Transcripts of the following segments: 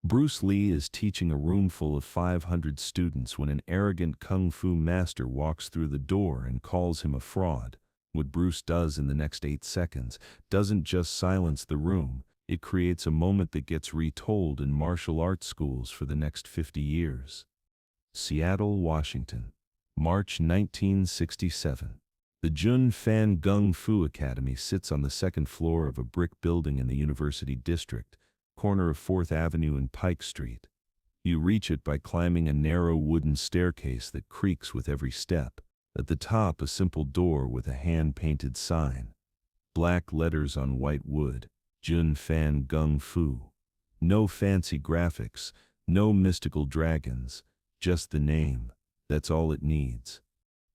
Bruce Lee is teaching a room full of 500 students when an arrogant kung fu master walks through the door and calls him a fraud. What Bruce does in the next 8 seconds doesn't just silence the room, it creates a moment that gets retold in martial arts schools for the next 50 years. Seattle, Washington, March 1967. The Jun Fan Gung Fu Academy sits on the second floor of a brick building in the University District, corner of 4th Avenue and Pike Street. You reach it by climbing a narrow wooden staircase that creaks with every step. At the top, a simple door with a hand-painted sign. Black letters on white wood, Jun Fan Gung Fu. No fancy graphics, no mystical dragons, just the name. That's all it needs.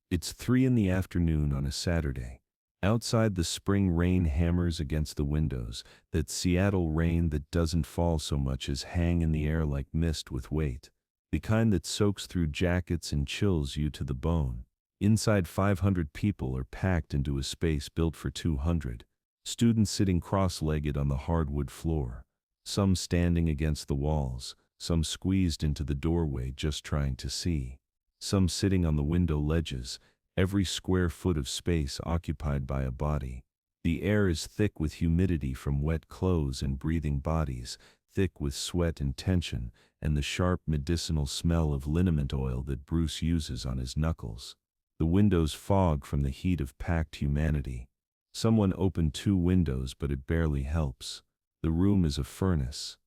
It's 3 in the afternoon on a Saturday. Outside, the spring rain hammers against the windows, that Seattle rain that doesn't fall so much as hang in the air like mist with weight, the kind that soaks through jackets and chills you to the bone. Inside, 500 people are packed into a space built for 200, students sitting cross-legged on the hardwood floor, some standing against the walls, some squeezed into the doorway just trying to see, some sitting on the window ledges, every square foot of space occupied by a body. The air is thick with humidity from wet clothes and breathing bodies, thick with sweat and tension, and the sharp medicinal smell of liniment oil that Bruce uses on his knuckles. The windows fog from the heat of packed humanity. Someone opened 2 windows, but it barely helps. The room is a furnace.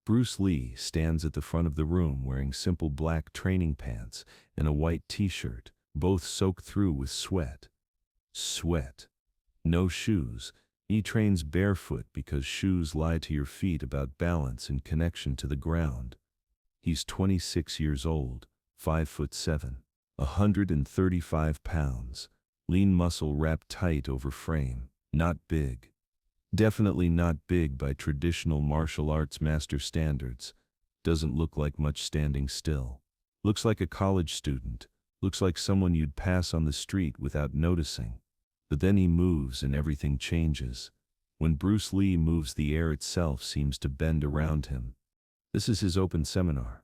Bruce Lee stands at the front of the room wearing simple black training pants and a white t-shirt, both soaked through with sweat. Sweat. No shoes. He trains barefoot because shoes lie to your feet about balance and connection to the ground. He's 26 years old, 5'7", 135 pounds, lean muscle wrapped tight over frame, not big. Definitely not big by traditional martial arts master standards. Doesn't look like much standing still. Looks like a college student. Looks like someone you'd pass on the street without noticing. But then he moves and everything changes. When Bruce Lee moves, the air itself seems to bend around him. This is his open seminar.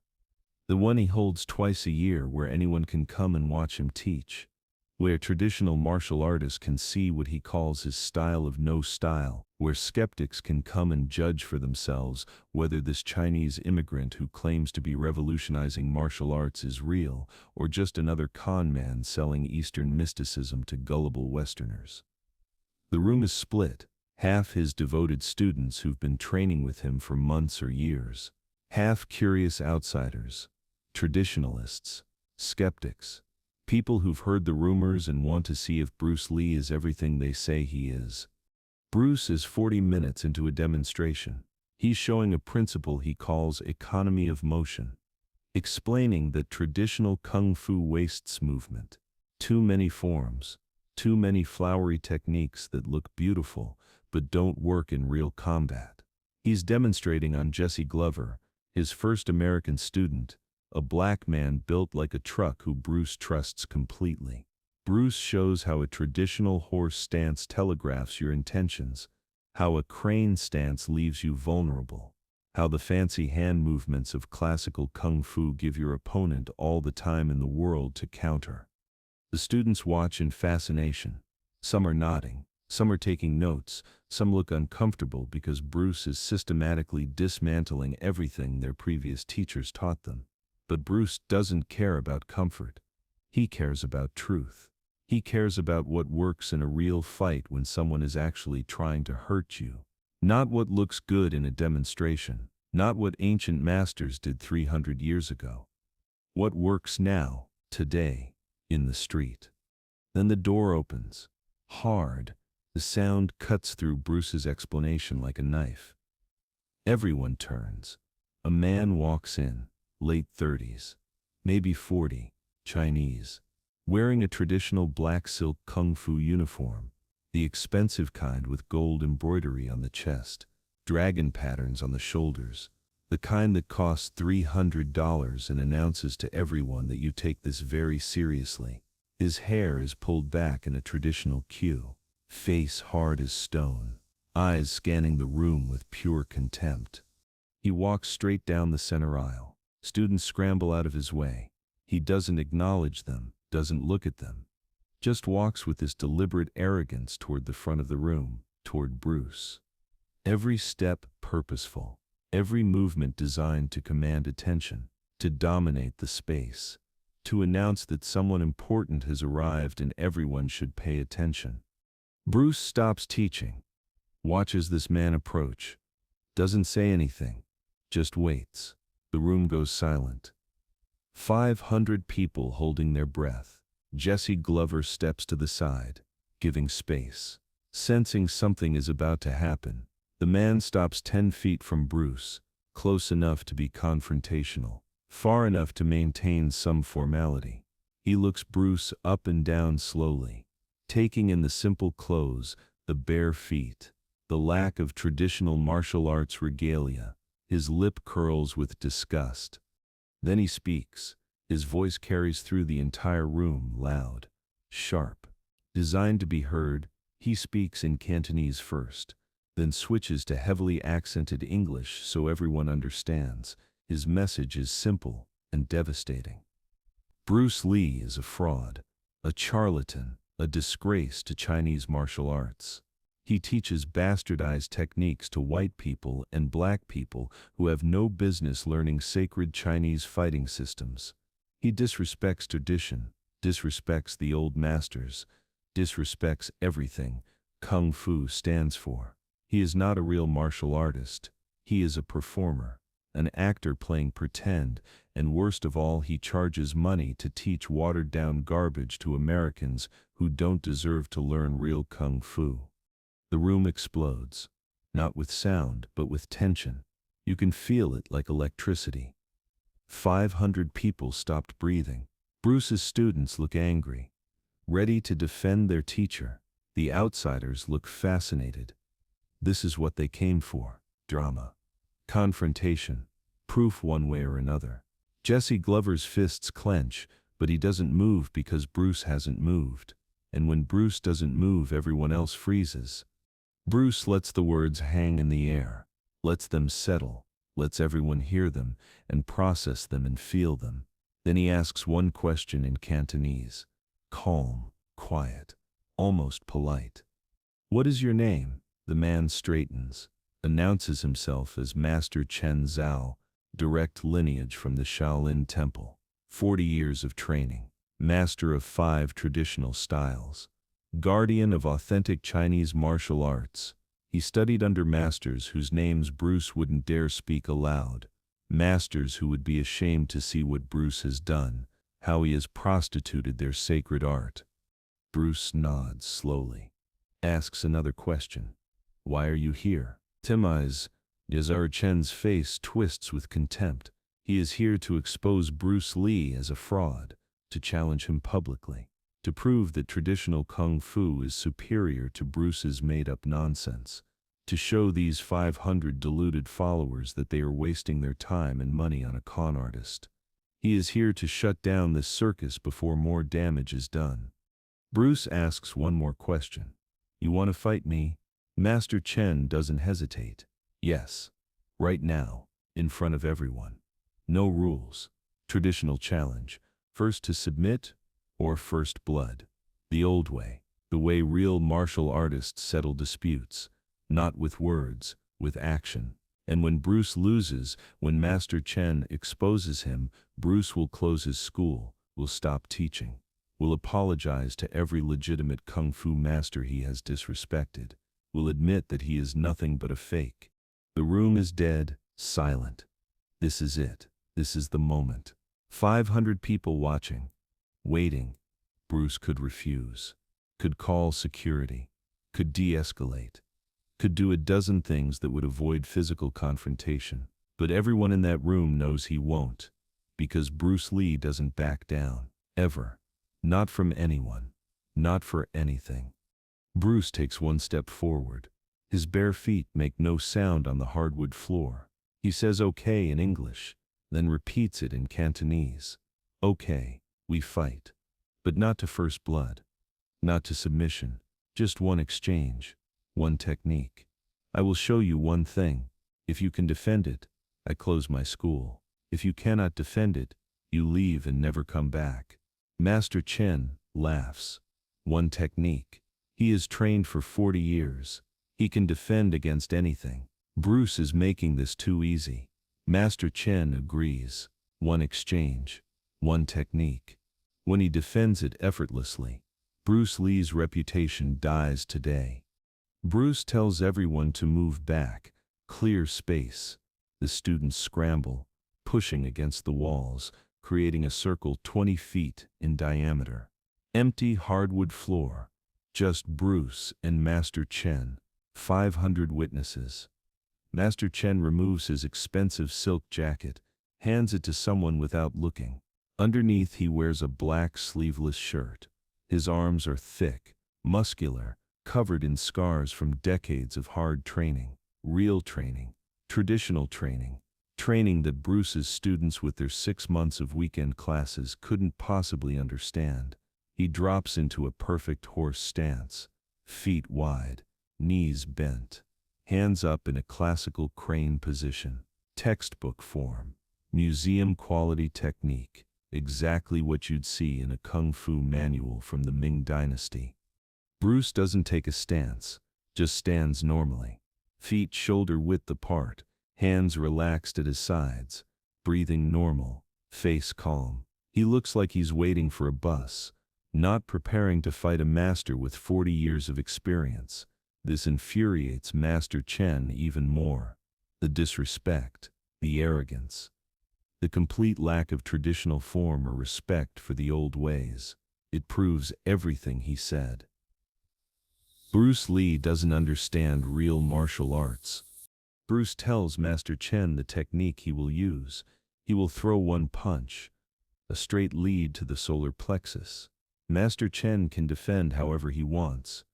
The one he holds twice a year, where anyone can come and watch him teach. Where traditional martial artists can see what he calls his style of no style, where skeptics can come and judge for themselves whether this Chinese immigrant who claims to be revolutionizing martial arts is real or just another con man selling Eastern mysticism to gullible Westerners. The room is split, half his devoted students who've been training with him for months or years, half curious outsiders, traditionalists, skeptics. People who've heard the rumors and want to see if Bruce Lee is everything they say he is. Bruce is 40 minutes into a demonstration. He's showing a principle he calls economy of motion, explaining that traditional kung fu wastes movement. Too many forms, too many flowery techniques that look beautiful but don't work in real combat. He's demonstrating on Jesse Glover, his first American student, a black man built like a truck who Bruce trusts completely. Bruce shows how a traditional horse stance telegraphs your intentions, how a crane stance leaves you vulnerable, how the fancy hand movements of classical kung fu give your opponent all the time in the world to counter. The students watch in fascination. Some are nodding, some are taking notes, some look uncomfortable because Bruce is systematically dismantling everything their previous teachers taught them. But Bruce doesn't care about comfort. He cares about truth. He cares about what works in a real fight when someone is actually trying to hurt you. Not what looks good in a demonstration. Not what ancient masters did 300 years ago. What works now, today, in the street. Then the door opens. Hard. The sound cuts through Bruce's explanation like a knife. Everyone turns. A man walks in. Late 30s, maybe 40, Chinese, wearing a traditional black silk kung fu uniform, the expensive kind with gold embroidery on the chest, dragon patterns on the shoulders, the kind that costs $300 and announces to everyone that you take this very seriously. His hair is pulled back in a traditional queue, face hard as stone, eyes scanning the room with pure contempt. He walks straight down the center aisle. Students scramble out of his way. He doesn't acknowledge them, doesn't look at them. Just walks with this deliberate arrogance toward the front of the room, toward Bruce. Every step purposeful. Every movement designed to command attention, to dominate the space, to announce that someone important has arrived and everyone should pay attention. Bruce stops teaching, watches this man approach, doesn't say anything, just waits. The room goes silent. 500 people holding their breath. Jesse Glover steps to the side, giving space. Sensing something is about to happen, the man stops 10 feet from Bruce, close enough to be confrontational, far enough to maintain some formality. He looks Bruce up and down slowly, taking in the simple clothes, the bare feet, the lack of traditional martial arts regalia. His lip curls with disgust. Then he speaks. His voice carries through the entire room, loud, sharp. Designed to be heard, he speaks in Cantonese first, then switches to heavily accented English so everyone understands. His message is simple and devastating. Bruce Lee is a fraud, a charlatan, a disgrace to Chinese martial arts. He teaches bastardized techniques to white people and black people who have no business learning sacred Chinese fighting systems. He disrespects tradition, disrespects the old masters, disrespects everything Kung Fu stands for. He is not a real martial artist. He is a performer, an actor playing pretend, and worst of all, he charges money to teach watered-down garbage to Americans who don't deserve to learn real Kung Fu. The room explodes, not with sound, but with tension. You can feel it like electricity. 500 people stopped breathing. Bruce's students look angry, ready to defend their teacher. The outsiders look fascinated. This is what they came for: drama, confrontation, proof one way or another. Jesse Glover's fists clench, but he doesn't move because Bruce hasn't moved. And when Bruce doesn't move, everyone else freezes. Bruce lets the words hang in the air, lets them settle, lets everyone hear them and process them and feel them. Then he asks one question in Cantonese, calm, quiet, almost polite. "What is your name?" The man straightens, announces himself as Master Chen, direct lineage from the Shaolin Temple, 40 years of training, master of 5 traditional styles, guardian of authentic Chinese martial arts. He studied under masters whose names Bruce wouldn't dare speak aloud, masters who would be ashamed to see what Bruce has done, how he has prostituted their sacred art. Bruce nods slowly, asks another question. "Why are you here?" Timai's, Yazar Chen's face twists with contempt. He is here to expose Bruce Lee as a fraud, to challenge him publicly, to prove that traditional Kung Fu is superior to Bruce's made-up nonsense, to show these 500 deluded followers that they are wasting their time and money on a con artist. He is here to shut down this circus before more damage is done. Bruce asks one more question. "You want to fight me?" Master Chen doesn't hesitate. "Yes. Right now, in front of everyone. No rules. Traditional challenge. First to submit, or first blood. The old way. The way real martial artists settle disputes. Not with words, with action. And when Bruce loses, when Master Chen exposes him, Bruce will close his school, will stop teaching, will apologize to every legitimate Kung Fu master he has disrespected, will admit that he is nothing but a fake. The room is dead, silent. This is it. This is the moment. 500 people watching, waiting. Bruce could refuse, could call security, could de-escalate, could do a dozen things that would avoid physical confrontation. But everyone in that room knows he won't, because Bruce Lee doesn't back down, ever. Not from anyone, not for anything. Bruce takes one step forward. His bare feet make no sound on the hardwood floor. He says "okay" in English, then repeats it in Cantonese. "Okay, we fight. But not to first blood. Not to submission. Just one exchange. One technique. I will show you one thing. If you can defend it, I close my school. If you cannot defend it, you leave and never come back. Master Chen laughs. One technique. He is trained for 40 years. He can defend against anything. Bruce is making this too easy. Master Chen agrees. One exchange. One technique. When he defends it effortlessly, Bruce Lee's reputation dies today. Bruce tells everyone to move back, clear space. The students scramble, pushing against the walls, creating a circle 20 feet in diameter. Empty hardwood floor. Just Bruce and Master Chen. 500 witnesses. Master Chen removes his expensive silk jacket, hands it to someone without looking. Underneath he wears a black sleeveless shirt. His arms are thick, muscular, covered in scars from decades of hard training. Real training. Traditional training. Training that Bruce's students with their 6 months of weekend classes couldn't possibly understand. He drops into a perfect horse stance. Feet wide, knees bent. Hands up in a classical crane position. Textbook form. Museum quality technique. Exactly what you'd see in a kung fu manual from the Ming Dynasty. Bruce doesn't take a stance, just stands normally. Feet shoulder width apart, hands relaxed at his sides, breathing normal, face calm. He looks like he's waiting for a bus, not preparing to fight a master with 40 years of experience. This infuriates Master Chen even more. The disrespect, the arrogance, the complete lack of traditional form or respect for the old ways. It proves everything he said. Bruce Lee doesn't understand real martial arts. Bruce tells Master Chen the technique he will use. He will throw one punch, a straight lead to the solar plexus. Master Chen can defend however he wants.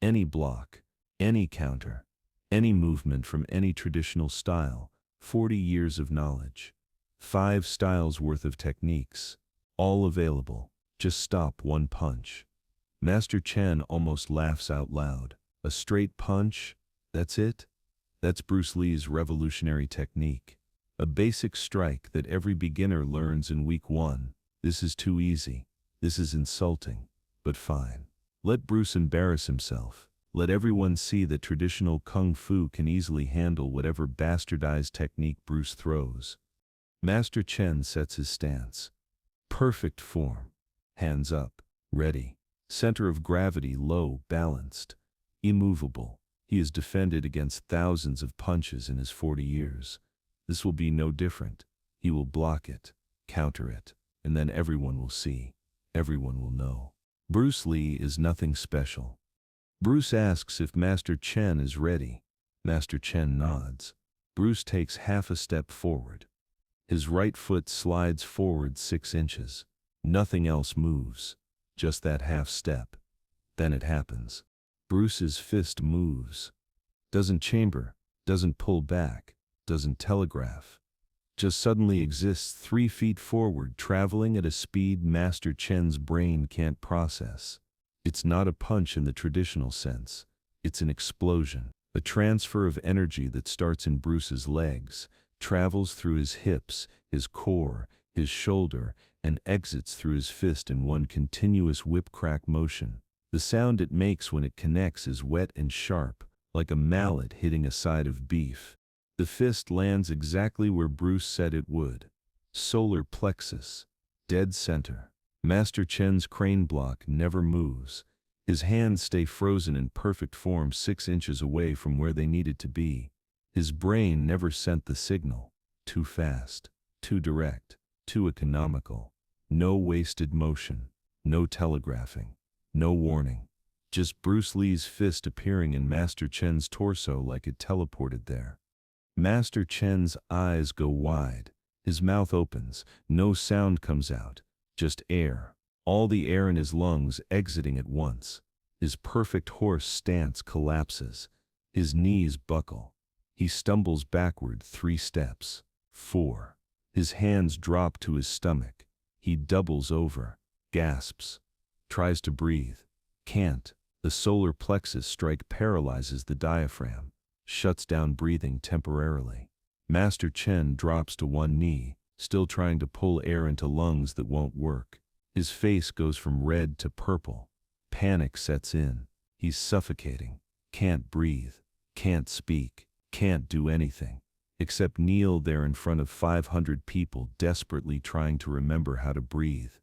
Any block, any counter, any movement from any traditional style. 40 years of knowledge. 5 styles worth of techniques. All available. Just stop one punch. Master Chen almost laughs out loud. A straight punch? That's it? That's Bruce Lee's revolutionary technique. A basic strike that every beginner learns in week 1. This is too easy. This is insulting. But fine. Let Bruce embarrass himself. Let everyone see that traditional kung fu can easily handle whatever bastardized technique Bruce throws. Master Chen sets his stance. Perfect form. Hands up. Ready. Center of gravity low, balanced. Immovable. He has defended against thousands of punches in his 40 years. This will be no different. He will block it, counter it, and then everyone will see. Everyone will know. Bruce Lee is nothing special. Bruce asks if Master Chen is ready. Master Chen nods. Bruce takes half a step forward. His right foot slides forward 6 inches. Nothing else moves. Just that half step. Then it happens. Bruce's fist moves. Doesn't chamber, doesn't pull back, doesn't telegraph. Just suddenly exists 3 feet forward, traveling at a speed Master Chen's brain can't process. It's not a punch in the traditional sense. It's an explosion. A transfer of energy that starts in Bruce's legs, travels through his hips, his core, his shoulder, and exits through his fist in one continuous whip-crack motion. The sound it makes when it connects is wet and sharp, like a mallet hitting a side of beef. The fist lands exactly where Bruce said it would. Solar plexus. Dead center. Master Chen's crane block never moves. His hands stay frozen in perfect form 6 inches away from where they needed to be. His brain never sent the signal. Too fast. Too direct. Too economical. No wasted motion. No telegraphing. No warning. Just Bruce Lee's fist appearing in Master Chen's torso like it teleported there. Master Chen's eyes go wide. His mouth opens. No sound comes out. Just air. All the air in his lungs exiting at once. His perfect horse stance collapses. His knees buckle. He stumbles backward 3 steps. 4. His hands drop to his stomach. He doubles over. Gasps. Tries to breathe. Can't. The solar plexus strike paralyzes the diaphragm. Shuts down breathing temporarily. Master Chen drops to one knee, still trying to pull air into lungs that won't work. His face goes from red to purple. Panic sets in. He's suffocating. Can't breathe. Can't speak. Can't do anything. Except kneel there in front of 500 people desperately trying to remember how to breathe.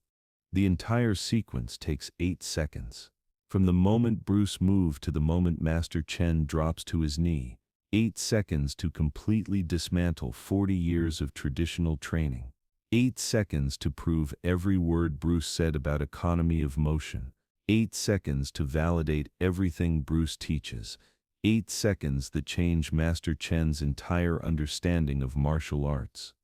The entire sequence takes 8 seconds. From the moment Bruce moved to the moment Master Chen drops to his knee, 8 seconds to completely dismantle 40 years of traditional training. 8 seconds to prove every word Bruce said about economy of motion. 8 seconds to validate everything Bruce teaches. 8 seconds that change Master Chen's entire understanding of martial arts.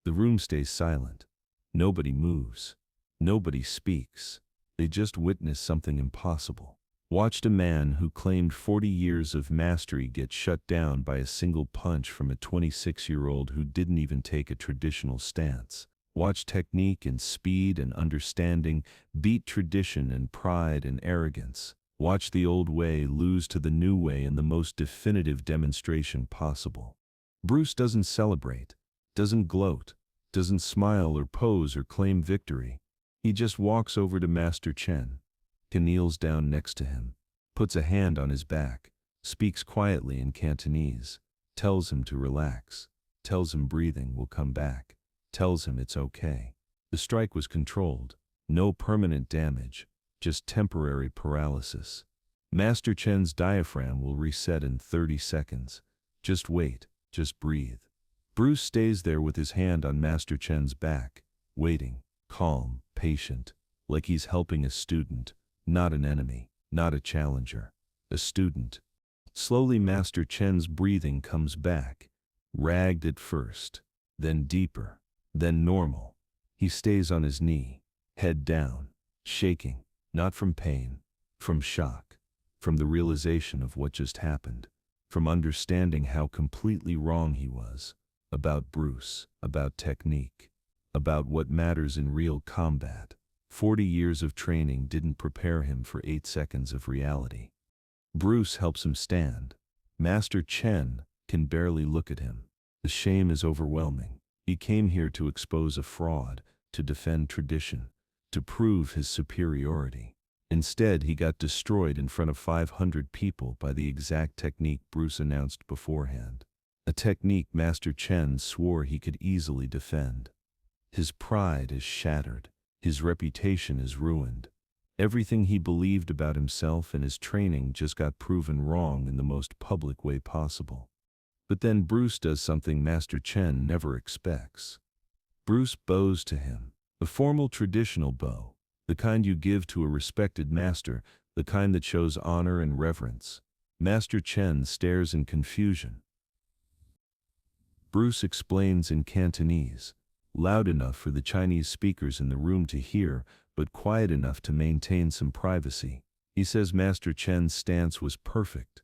The room stays silent. Nobody moves. Nobody speaks. They just witness something impossible. Watched a man who claimed 40 years of mastery get shut down by a single punch from a 26-year-old who didn't even take a traditional stance. Watched technique and speed and understanding beat tradition and pride and arrogance. Watch the old way lose to the new way in the most definitive demonstration possible. Bruce doesn't celebrate, doesn't gloat, doesn't smile or pose or claim victory. He just walks over to Master Chen, kneels down next to him, puts a hand on his back, speaks quietly in Cantonese, tells him to relax, tells him breathing will come back, tells him it's okay. The strike was controlled, no permanent damage, just temporary paralysis. Master Chen's diaphragm will reset in 30 seconds. Just wait, just breathe. Bruce stays there with his hand on Master Chen's back, waiting, calm, patient, like he's helping a student, not an enemy, not a challenger, a student. Slowly Master Chen's breathing comes back, ragged at first, then deeper, then normal. He stays on his knee, head down, shaking. Not from pain, from shock, from the realization of what just happened, from understanding how completely wrong he was, about Bruce, about technique, about what matters in real combat. 40 years of training didn't prepare him for 8 seconds of reality. Bruce helps him stand. Master Chen can barely look at him. The shame is overwhelming. He came here to expose a fraud, to defend tradition, to prove his superiority. Instead, he got destroyed in front of 500 people by the exact technique Bruce announced beforehand. A technique Master Chen swore he could easily defend. His pride is shattered. His reputation is ruined. Everything he believed about himself and his training just got proven wrong in the most public way possible. But then Bruce does something Master Chen never expects. Bruce bows to him. A formal traditional bow, the kind you give to a respected master, the kind that shows honor and reverence. Master Chen stares in confusion. Bruce explains in Cantonese, loud enough for the Chinese speakers in the room to hear, but quiet enough to maintain some privacy. He says Master Chen's stance was perfect.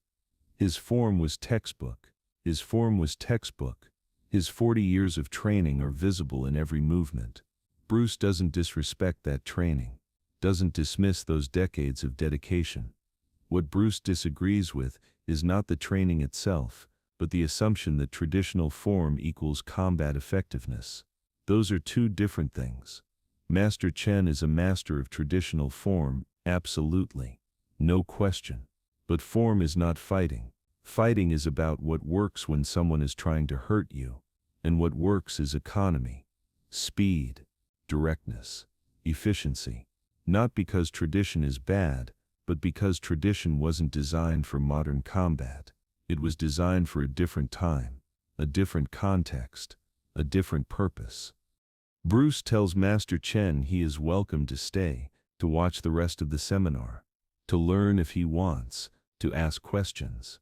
His form was textbook. His form was textbook. His 40 years of training are visible in every movement. Bruce doesn't disrespect that training, doesn't dismiss those decades of dedication. What Bruce disagrees with is not the training itself, but the assumption that traditional form equals combat effectiveness. Those are two different things. Master Chen is a master of traditional form, absolutely. No question. But form is not fighting. Fighting is about what works when someone is trying to hurt you, and what works is economy, speed, directness, efficiency. Not because tradition is bad, but because tradition wasn't designed for modern combat. It was designed for a different time, a different context, a different purpose. Bruce tells Master Chen he is welcome to stay, to watch the rest of the seminar, to learn if he wants, to ask questions,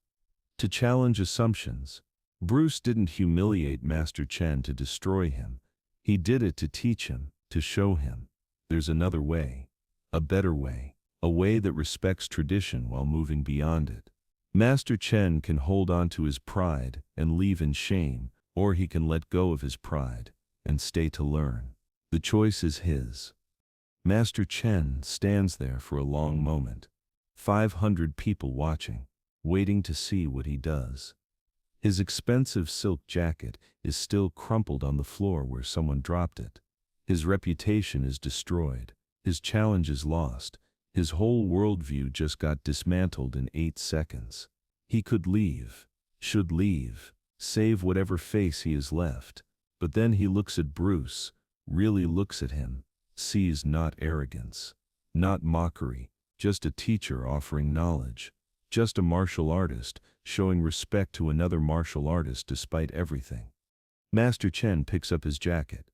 to challenge assumptions. Bruce didn't humiliate Master Chen to destroy him. He did it to teach him, to show him. There's another way, a better way, a way that respects tradition while moving beyond it. Master Chen can hold on to his pride and leave in shame, or he can let go of his pride and stay to learn. The choice is his. Master Chen stands there for a long moment. 500 people watching, waiting to see what he does. His expensive silk jacket is still crumpled on the floor where someone dropped it. His reputation is destroyed. His challenge is lost. His whole worldview just got dismantled in 8 seconds. He could leave, should leave, save whatever face he is left. But then he looks at Bruce, really looks at him, sees not arrogance, not mockery, just a teacher offering knowledge, just a martial artist showing respect to another martial artist despite everything. Master Chen picks up his jacket,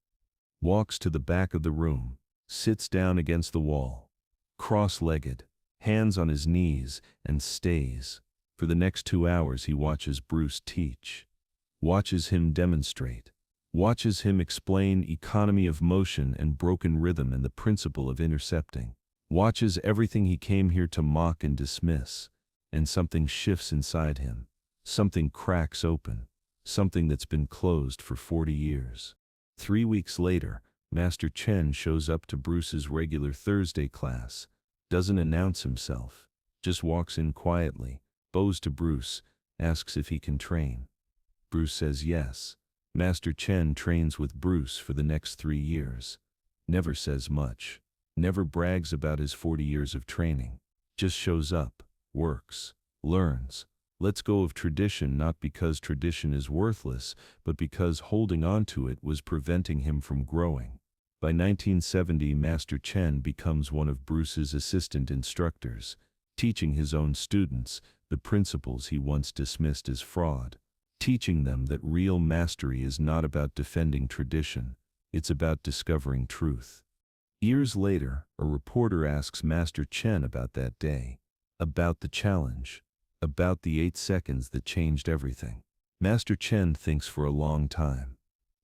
walks to the back of the room, sits down against the wall, cross-legged, hands on his knees, and stays. For the next 2 hours he watches Bruce teach, watches him demonstrate, watches him explain economy of motion and broken rhythm and the principle of intercepting, watches everything he came here to mock and dismiss, and something shifts inside him, something cracks open, something that's been closed for 40 years. 3 weeks later, Master Chen shows up to Bruce's regular Thursday class, doesn't announce himself, just walks in quietly, bows to Bruce, asks if he can train. Bruce says yes. Master Chen trains with Bruce for the next 3 years. Never says much, never brags about his 40 years of training, just shows up, works, learns, lets go of tradition not because tradition is worthless, but because holding on to it was preventing him from growing. By 1970, Master Chen becomes one of Bruce's assistant instructors, teaching his own students the principles he once dismissed as fraud, teaching them that real mastery is not about defending tradition, it's about discovering truth. Years later, a reporter asks Master Chen about that day, about the challenge, about the 8 seconds that changed everything. Master Chen thinks for a long time,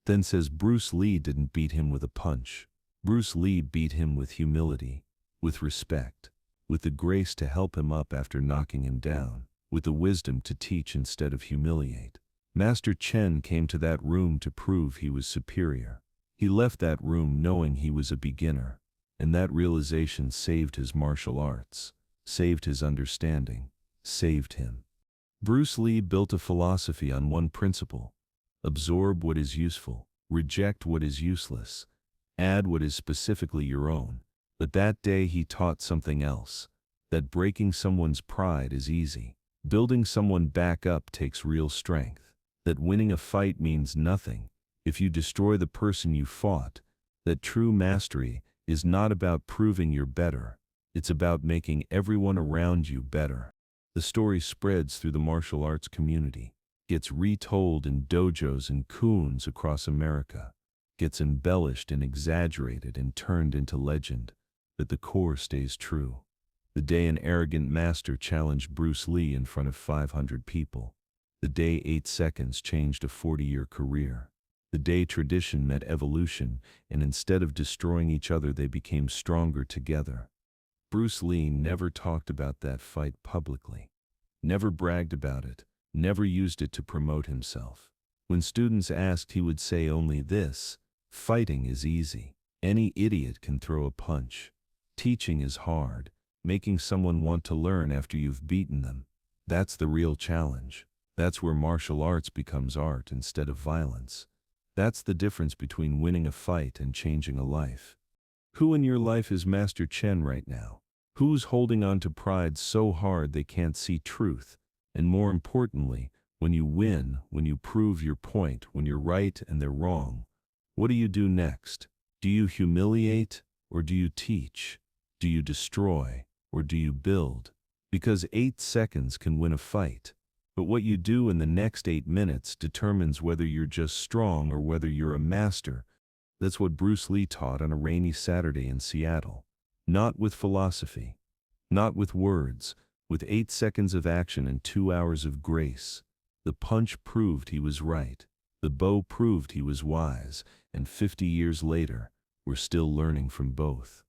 then says Bruce Lee didn't beat him with a punch. Bruce Lee beat him with humility, with respect, with the grace to help him up after knocking him down, with the wisdom to teach instead of humiliate. Master Chen came to that room to prove he was superior. He left that room knowing he was a beginner, and that realization saved his martial arts, saved his understanding, saved him. Bruce Lee built a philosophy on one principle: absorb what is useful, reject what is useless, add what is specifically your own. But that day he taught something else, that breaking someone's pride is easy, building someone back up takes real strength, that winning a fight means nothing if you destroy the person you fought, that true mastery is not about proving you're better, it's about making everyone around you better. The story spreads through the martial arts community, gets retold in dojos and koons across America, gets embellished and exaggerated and turned into legend, but the core stays true. The day an arrogant master challenged Bruce Lee in front of 500 people. The day 8 seconds changed a 40-year career. The day tradition met evolution, and instead of destroying each other, they became stronger together. Bruce Lee never talked about that fight publicly, never bragged about it, never used it to promote himself. When students asked, he would say only this: fighting is easy. Any idiot can throw a punch. Teaching is hard. Making someone want to learn after you've beaten them, that's the real challenge. That's where martial arts becomes art instead of violence. That's the difference between winning a fight and changing a life. Who in your life is Master Chen right now? Who's holding on to pride so hard they can't see truth? And more importantly, when you win, when you prove your point, when you're right and they're wrong, what do you do next? Do you humiliate or do you teach? Do you destroy or do you build? Because 8 seconds can win a fight, but what you do in the next 8 minutes determines whether you're just strong or whether you're a master. That's what Bruce Lee taught on a rainy Saturday in Seattle. Not with philosophy, not with words, with 8 seconds of action and 2 hours of grace. The punch proved he was right. The bow proved he was wise, and 50 years later, we're still learning from both.